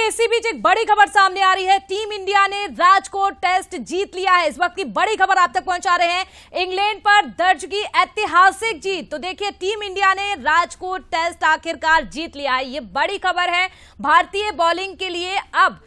चलिए इसी बीच एक बड़ी खबर सामने आ रही है। टीम इंडिया ने राजकोट टेस्ट जीत लिया है। इस वक्त की बड़ी खबर आप तक पहुंचा रहे हैं। इंग्लैंड पर दर्ज की ऐतिहासिक जीत। तो देखिए टीम इंडिया ने राजकोट टेस्ट आखिरकार जीत लिया है। ये बड़ी खबर है भारतीय बॉलिंग के लिए। अब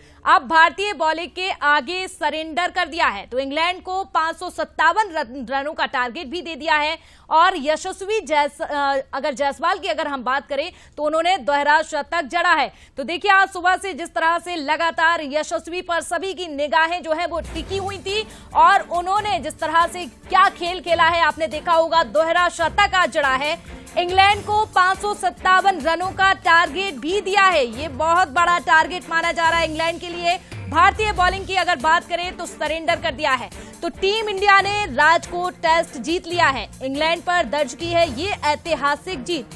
भारतीय बॉलिंग के आगे सरेंडर कर दिया है। तो इंग्लैंड को 557 रनों का टारगेट भी दे दिया है। और यशस्वी जायसवाल की अगर हम बात करें तो उन्होंने दोहरा शतक जड़ा है। तो देखिए आज सुबह से जिस तरह से लगातार यशस्वी पर सभी की निगाहें जो है वो टिकी हुई थी और उन्होंने जिस तरह से क्या खेल खेला है आपने देखा होगा। दोहरा शतक आज जड़ा है। इंग्लैंड को 557 रनों का टारगेट भी दिया है। ये बहुत बड़ा टारगेट माना जा रहा है इंग्लैंड के लिए। भारतीय बॉलिंग की अगर बात करें तो सरेंडर कर दिया है। तो टीम इंडिया ने राजकोट टेस्ट जीत लिया है। इंग्लैंड पर दर्ज की है ये ऐतिहासिक जीत।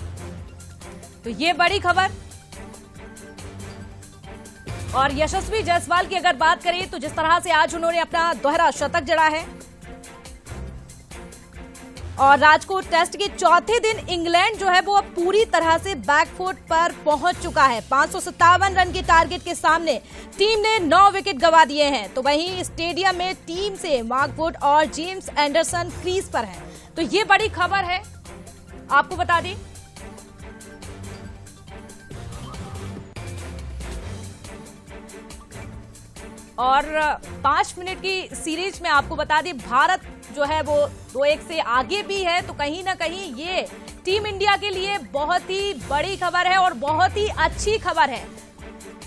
तो ये बड़ी खबर। और यशस्वी जायसवाल की अगर बात करें तो जिस तरह से आज उन्होंने अपना दोहरा शतक जड़ा है। और राजकोट टेस्ट के चौथे दिन इंग्लैंड जो है वो अब पूरी तरह से बैकफुट पर पहुंच चुका है। 557 रन के टारगेट के सामने टीम ने 9 विकेट गंवा दिए हैं। तो वहीं स्टेडियम में टीम से मार्क वुड और जेम्स एंडरसन क्रीज पर हैं। तो ये बड़ी खबर है, आपको बता दें। और 5 मिनट की सीरीज में आपको बता दें भारत जो है वो 2-1 से आगे भी है। तो कहीं ना कहीं ये टीम इंडिया के लिए बहुत ही बड़ी खबर है और बहुत ही अच्छी खबर है।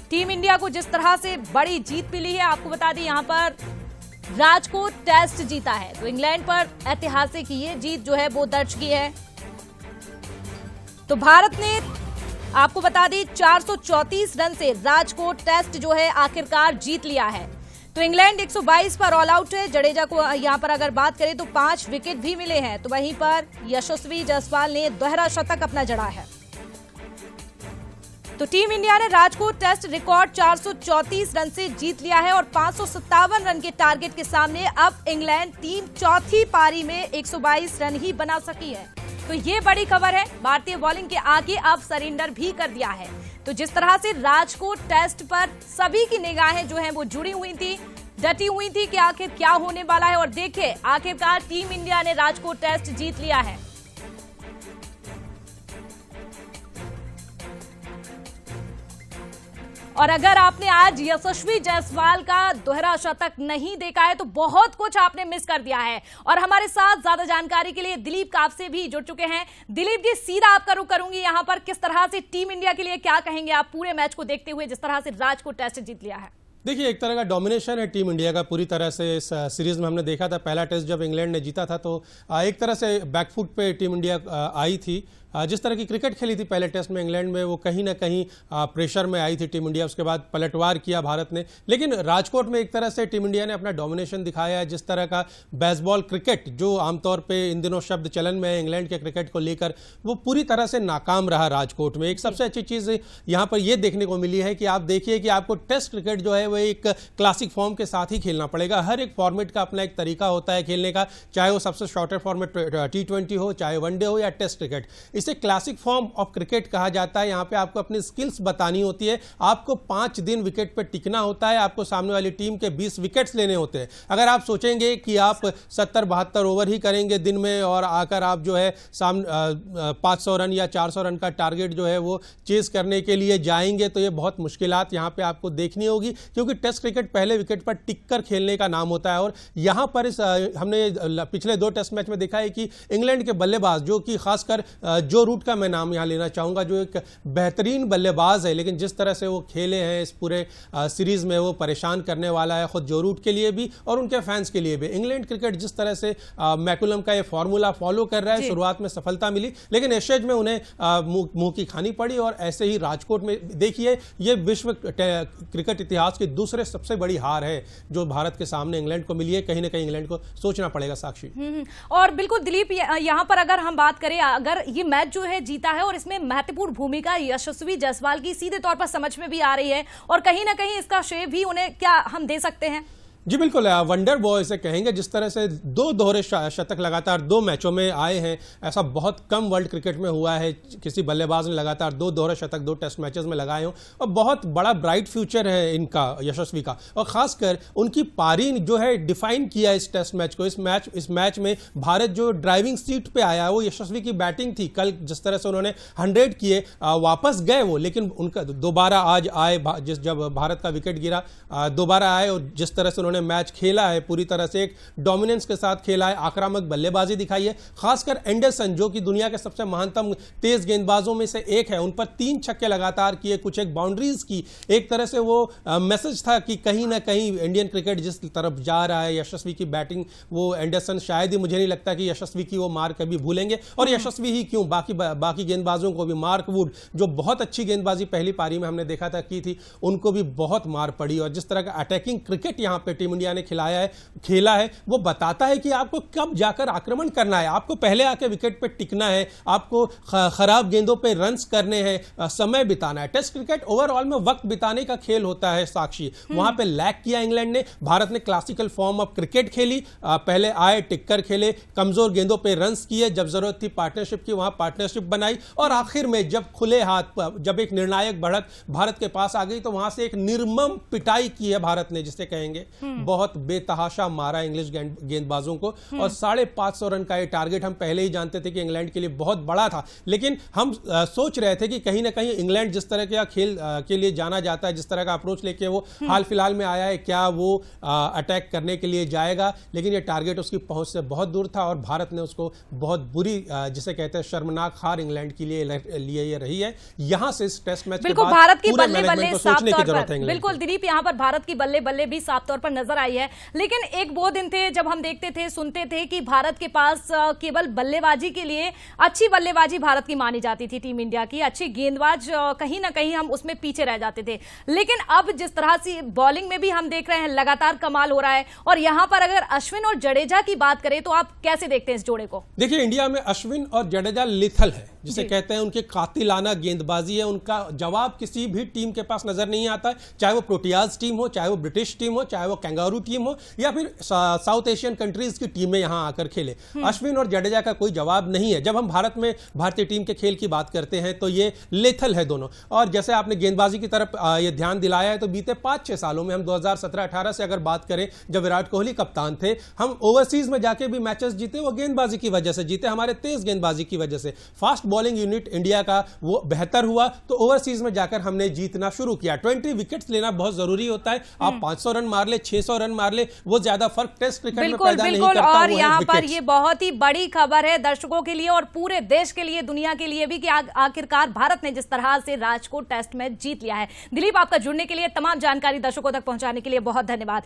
टीम इंडिया को जिस तरह से बड़ी जीत मिली है, आपको बता दें यहां पर राजकोट टेस्ट जीता है। तो इंग्लैंड पर ऐतिहासिक ये जीत जो है वो दर्ज की है। तो भारत ने आपको बता दें 434 रन से राजकोट टेस्ट जो है आखिरकार जीत लिया है। तो इंग्लैंड 122 पर ऑल आउट है। जडेजा को यहां पर अगर बात करें तो 5 विकेट भी मिले हैं। तो वहीं पर यशस्वी जायसवाल ने दोहरा शतक अपना जड़ा है। तो टीम इंडिया ने राजकोट टेस्ट रिकॉर्ड 434 रन से जीत लिया है। और 557 रन के टारगेट के सामने अब इंग्लैंड टीम चौथी पारी में 122 रन ही बना सकी है। तो ये बड़ी खबर है। भारतीय बॉलिंग के आगे अब सरेंडर भी कर दिया है। तो जिस तरह से राजकोट टेस्ट पर सभी की निगाहें जो हैं वो जुड़ी हुई थी, डटी हुई थी कि आखिर क्या होने वाला है। और देखिए आखिरकार टीम इंडिया ने राजकोट टेस्ट जीत लिया है। और अगर आपने आज यशस्वी जायसवाल का दोहरा शतक नहीं देखा है तो बहुत कुछ आपने मिस कर दिया है। और हमारे साथ ज्यादा जानकारी के लिए दिलीप कापसे भी जुड़ चुके हैं। दिलीप जी, सीधा आपका रुख करूंगी यहां पर, किस तरह से टीम इंडिया के लिए क्या कहेंगे आप पूरे मैच को देखते हुए जिस तरह से राजकोट टेस्ट जीत लिया है? देखिए, एक तरह का डोमिनेशन है टीम इंडिया का पूरी तरह से। इस सीरीज में हमने देखा था पहला टेस्ट जब इंग्लैंड ने जीता था तो एक तरह से बैकफुट पे टीम इंडिया आई थी। जिस तरह की क्रिकेट खेली थी पहले टेस्ट में इंग्लैंड में, वो कहीं ना कहीं प्रेशर में आई थी टीम इंडिया। उसके बाद पलटवार किया भारत ने। लेकिन राजकोट में एक तरह से टीम इंडिया ने अपना डोमिनेशन दिखाया है। जिस तरह का बेसबॉल क्रिकेट जो आमतौर पे इन दिनों शब्द चलन में है इंग्लैंड के क्रिकेट को लेकर, वो पूरी तरह से नाकाम रहा राजकोट में। एक सबसे अच्छी चीज़ यहाँ पर यह देखने को मिली है कि आप देखिए कि आपको टेस्ट क्रिकेट जो है वो एक क्लासिक फॉर्म के साथ ही खेलना पड़ेगा। हर एक फॉर्मेट का अपना एक तरीका होता है खेलने का, चाहे वो सबसे शॉर्टर फॉर्मेट T20 हो, चाहे वनडे हो या टेस्ट क्रिकेट। इसे क्लासिक फॉर्म ऑफ क्रिकेट कहा जाता है। यहाँ पे आपको अपनी स्किल्स बतानी होती है। आपको 5 दिन विकेट पे टिकना होता है। आपको सामने वाली टीम के 20 विकेट्स लेने होते हैं। अगर आप सोचेंगे कि आप 70-72 ओवर ही करेंगे दिन में और आकर आप जो है 500 रन या 400 रन का टारगेट जो है वो चेज करने के लिए जाएंगे तो ये बहुत मुश्किलात यहाँ पे आपको देखनी होगी। क्योंकि टेस्ट क्रिकेट पहले विकेट पर टिककर खेलने का नाम होता है। और यहाँ पर हमने पिछले 2 टेस्ट मैच में देखा है कि इंग्लैंड के बल्लेबाज, जो कि खासकर जो रूट का मैं नाम यहां लेना चाहूंगा, जो एक बेहतरीन बल्लेबाज है, लेकिन जिस तरह से वो खेले हैं इस पूरे सीरीज में वो परेशान करने वाला है खुद जो रूट के लिए भी और उनके फैंस के लिए भी। इंग्लैंड क्रिकेट जिस तरह से मैकुलम का ये फॉर्मूला फॉलो कर रहा है, शुरुआत में सफलता मिली लेकिन एशेज में उन्हें मुंह की खानी पड़ी। और ऐसे ही राजकोट में देखिए, ये विश्व क्रिकेट इतिहास की दूसरे सबसे बड़ी हार है जो भारत के सामने इंग्लैंड को मिली है। कहीं ना कहीं इंग्लैंड को सोचना पड़ेगा। साक्षी और बिल्कुल दिलीप, यहां पर अगर हम बात करें, अगर ये मैच जो है जीता है और इसमें महत्वपूर्ण भूमिका यशस्वी जायसवाल की सीधे तौर पर समझ में भी आ रही है और कहीं ना कहीं इसका श्रेय भी उन्हें क्या हम दे सकते हैं? जी बिल्कुल, वंडर बॉय इसे कहेंगे। जिस तरह से दो दोहरे शतक लगातार 2 मैचों में आए हैं, ऐसा बहुत कम वर्ल्ड क्रिकेट में हुआ है किसी बल्लेबाज ने लगातार 2 दोहरे शतक 2 टेस्ट मैचेस में लगाए हों। और बहुत बड़ा ब्राइट फ्यूचर है इनका, यशस्वी का। और खासकर उनकी पारी जो है डिफाइन किया इस टेस्ट मैच को। इस मैच में भारत जो ड्राइविंग सीट पे आया, वो यशस्वी की बैटिंग थी। कल जिस तरह से उन्होंने 100 किए, वापस गए वो, लेकिन उनका दोबारा आज आए, जब भारत का विकेट गिरा दोबारा आए, और जिस तरह से उन्होंने मैच खेला है पूरी तरह से एक डोमिनेंस के साथ खेला है, आक्रामक बल्लेबाजी दिखाई है। खासकर एंडरसन जो कि दुनिया के सबसे महानतम तेज गेंदबाजों में से एक है, उन पर 3 छक्के लगातार किए, कुछ एक बाउंड्रीज की। एक तरह से वो मैसेज था कि कहीं ना कहीं इंडियन क्रिकेट जिस तरफ जा रहा है, यशस्वी की बैटिंग, वो एंडरसन शायद ही, मुझे नहीं लगता कि यशस्वी की वो मार कभी भूलेंगे। और यशस्वी ही क्यों, बाकी गेंदबाजों को भी, मार्क वुड जो बहुत अच्छी गेंदबाजी पहली पारी में हमने देखा था की थी, उनको भी बहुत मार पड़ी। और जिस तरह का अटैकिंग क्रिकेट यहां पे टीम इंडिया ने खेला है, वो बताता है कि आपको कब जाकर आक्रमण करना है, आपको पहले आके विकेट पे टिकना है, आपको खराब गेंदों पे रन्स करने हैं, समय बिताना है। टेस्ट क्रिकेट ओवरऑल में वक्त बिताने का खेल होता है साक्षी। वहां पे लैग किया इंग्लैंड ने, भारत ने क्लासिकल फॉर्म ऑफ क्रिकेट खेली, पहले आए, टिककर खेले, कमजोर गेंदों पे रन्स किए, जब जरूरत थी पार्टनरशिप की वहां पार्टनरशिप बनाई, और आखिर में जब खुले हाथ, जब एक निर्णायक बढ़त भारत के पास आ गई, तो वहां से एक निर्मम पिटाई की है भारत ने, जिसे कहेंगे। बहुत बेतहाशा मारा इंग्लिश गेंदबाजों को, और 550 रन का ये टारगेट हम पहले ही जानते थे कि इंग्लैंड के लिए बहुत बड़ा था। लेकिन हम सोच रहे थे कि कहीं ना कहीं इंग्लैंड जिस तरह का खेल के लिए जाना जाता है, जिस तरह का अप्रोच लेके वो हाल फिलहाल में आया है, क्या वो अटैक करने के लिए जाएगा। लेकिन ये टारगेट उसकी पहुंच से बहुत दूर था, और भारत ने उसको बहुत बुरी, जिसे कहते हैं शर्मनाक हार इंग्लैंड के लिए ये रही है। यहां से इस टेस्ट मैच के बाद भारत की पूरे बल्ले मैनेजमेंट को सोचने की जरूरत है। बिल्कुल दिलीप, यहां पर भारत की बल्ले बल्ले भी साफ तौर पर नजर आई है। लेकिन एक वो दिन थे जब हम देखते थे, सुनते थे कि भारत के पास केवल बल्लेबाजी के लिए अच्छी बल्लेबाजी भारत की मानी जाती थी, टीम इंडिया की अच्छी गेंदबाज, कहीं ना कहीं हम उसमें पीछे रह जाते थे। लेकिन अब जिस तरह से बॉलिंग में भी हम देख रहे हैं, लगातार कमाल हो रहा है। और यहां पर अगर अश्विन और जडेजा की बात करें, तो आप कैसे देखते हैं इस जोड़े को? देखिए, इंडिया में अश्विन और जडेजा लिथल है, जिसे कहते हैं। उनके कातिलाना गेंदबाजी है, उनका जवाब किसी भी टीम के पास नजर नहीं आता है, चाहे वो प्रोटियाज टीम हो, चाहे वो ब्रिटिश टीम हो, चाहे वो कैंगारू टीम हो, या फिर साउथ एशियन कंट्रीज की टीमें यहां आकर खेले। अश्विन और जडेजा का कोई जवाब नहीं है। जब हम भारत में भारतीय टीम के खेल की बात करते हैं, तो ये लेथल है दोनों। और जैसे आपने गेंदबाजी की तरफ ये ध्यान दिलाया है, तो बीते 5-6 सालों में, हम 2017-18 से अगर बात करें, जब विराट कोहली कप्तान थे, हम ओवरसीज में जाके भी मैचेस जीते, वो गेंदबाजी की वजह से जीते, हमारे तेज गेंदबाजी की वजह से। फास्ट बॉलिंग यूनिट इंडिया का वो बेहतर हुआ, तो ओवरसीज में जाकर हमने जीतना शुरू किया। 20 विकेट्स लेना बहुत जरूरी होता है। आप 500 रन मार ले, 600 रन मार ले, वो ज्यादा फर्क टेस्ट क्रिकेट में पैदा नहीं करता। और यहाँ पर ये बहुत ही बड़ी खबर है दर्शकों के लिए और पूरे देश के लिए, दुनिया के लिए भी, कि आखिरकार भारत ने जिस तरह से राजकोट टेस्ट मैच जीत लिया है। दिलीप, आपका जुड़ने के लिए, तमाम जानकारी दर्शकों तक पहुंचाने के लिए बहुत धन्यवाद।